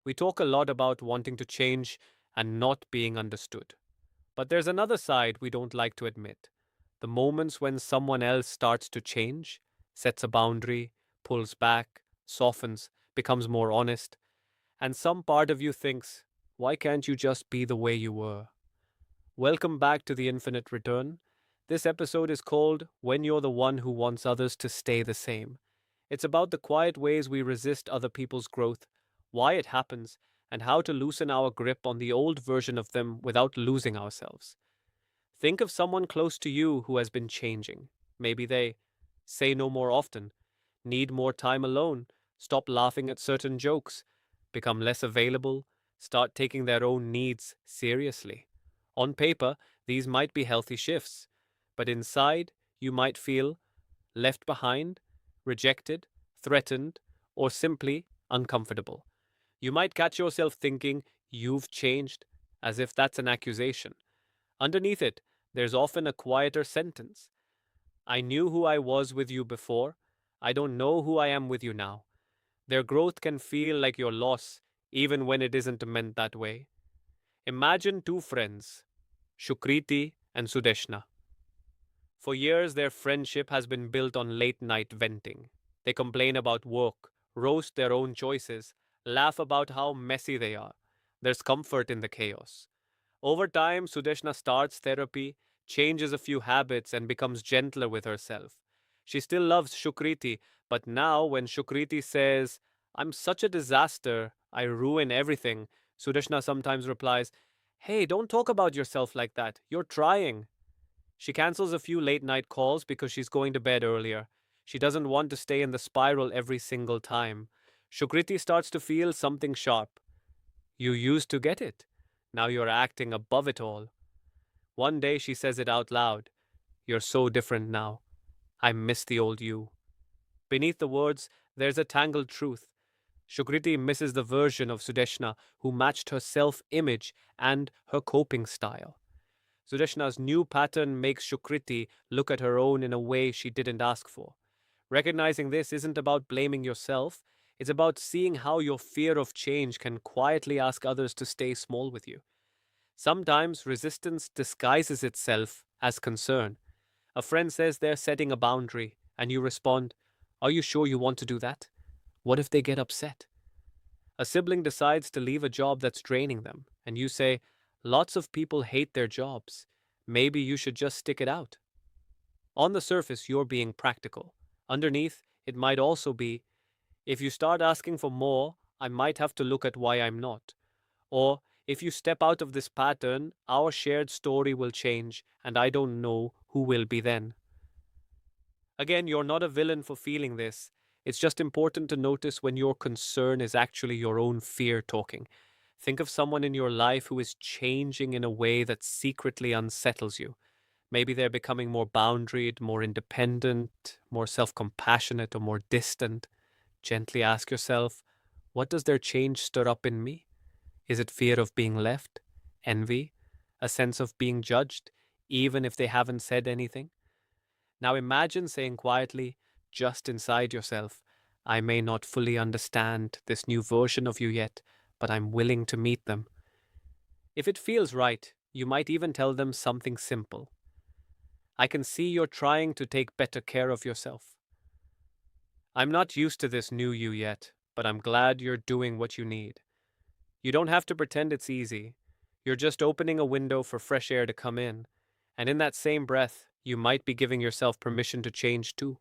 We talk a lot about wanting to change and not being understood. But there's another side we don't like to admit. The moments when someone else starts to change, sets a boundary, pulls back, softens, becomes more honest, and some part of you thinks, why can't you just be the way you were? Welcome back to the Infinite Return. This episode is called When You're the One Who Wants Others to Stay the Same. It's about the quiet ways we resist other people's growth, why it happens, and how to loosen our grip on the old version of them without losing ourselves. Think of someone close to you who has been changing. Maybe they say no more often, need more time alone, stop laughing at certain jokes, become less available, start taking their own needs seriously. On paper, these might be healthy shifts, but inside, you might feel left behind, rejected, threatened, or simply uncomfortable. You might catch yourself thinking, you've changed, as if that's an accusation. Underneath it, there's often a quieter sentence. I knew who I was with you before. I don't know who I am with you now. Their growth can feel like your loss, even when it isn't meant that way. Imagine two friends, Shukriti and Sudeshna. For years, their friendship has been built on late night venting. They complain about work, roast their own choices, laugh about how messy they are. There's comfort in the chaos. Over time, Sudeshna starts therapy, changes a few habits, and becomes gentler with herself. She still loves Shukriti, but now when Shukriti says, I'm such a disaster, I ruin everything, Sudeshna sometimes replies, Hey, don't talk about yourself like that. You're trying. She cancels a few late night calls because she's going to bed earlier. She doesn't want to stay in the spiral every single time. Shukriti starts to feel something sharp. You used to get it. Now you're acting above it all. One day she says it out loud. You're so different now. I miss the old you. Beneath the words, there's a tangled truth. Shukriti misses the version of Sudeshna who matched her self image and her coping style. Sudeshna's new pattern makes Shukriti look at her own in a way she didn't ask for. Recognizing this isn't about blaming yourself, it's about seeing how your fear of change can quietly ask others to stay small with you. Sometimes resistance disguises itself as concern. A friend says they're setting a boundary, and you respond, Are you sure you want to do that? What if they get upset? A sibling decides to leave a job that's draining them, and you say, Lots of people hate their jobs. Maybe you should just stick it out. On the surface, you're being practical. Underneath, it might also be, If you start asking for more, I might have to look at why I'm not. Or, if you step out of this pattern, our shared story will change, and I don't know who will be then. Again, you're not a villain for feeling this. It's just important to notice when your concern is actually your own fear talking. Think of someone in your life who is changing in a way that secretly unsettles you. Maybe they're becoming more boundaried, more independent, more self compassionate, or more distant. Gently ask yourself, what does their change stir up in me? Is it fear of being left? Envy? A sense of being judged, even if they haven't said anything? Now imagine saying quietly, just inside yourself, I may not fully understand this new version of you yet, but I'm willing to meet them. If it feels right, you might even tell them something simple. I can see you're trying to take better care of yourself. I'm not used to this new you yet, but I'm glad you're doing what you need. You don't have to pretend it's easy. You're just opening a window for fresh air to come in, and in that same breath, you might be giving yourself permission to change too.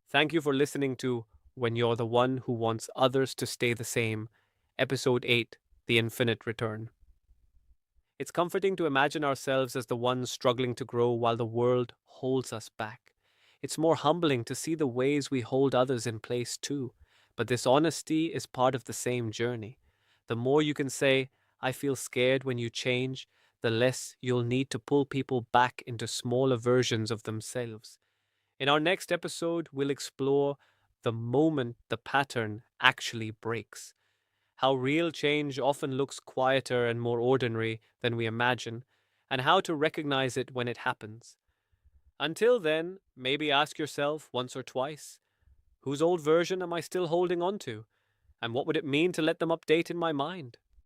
Thank you for listening to When You're the One Who Wants Others to Stay the Same, Episode 8, The Infinite Return. It's comforting to imagine ourselves as the ones struggling to grow while the world holds us back. It's more humbling to see the ways we hold others in place too, but this honesty is part of the same journey. The more you can say, I feel scared when you change, the less you'll need to pull people back into smaller versions of themselves. In our next episode, we'll explore the moment the pattern actually breaks, how real change often looks quieter and more ordinary than we imagine, and how to recognize it when it happens. Until then, maybe ask yourself once or twice, whose old version am I still holding on to? And what would it mean to let them update in my mind?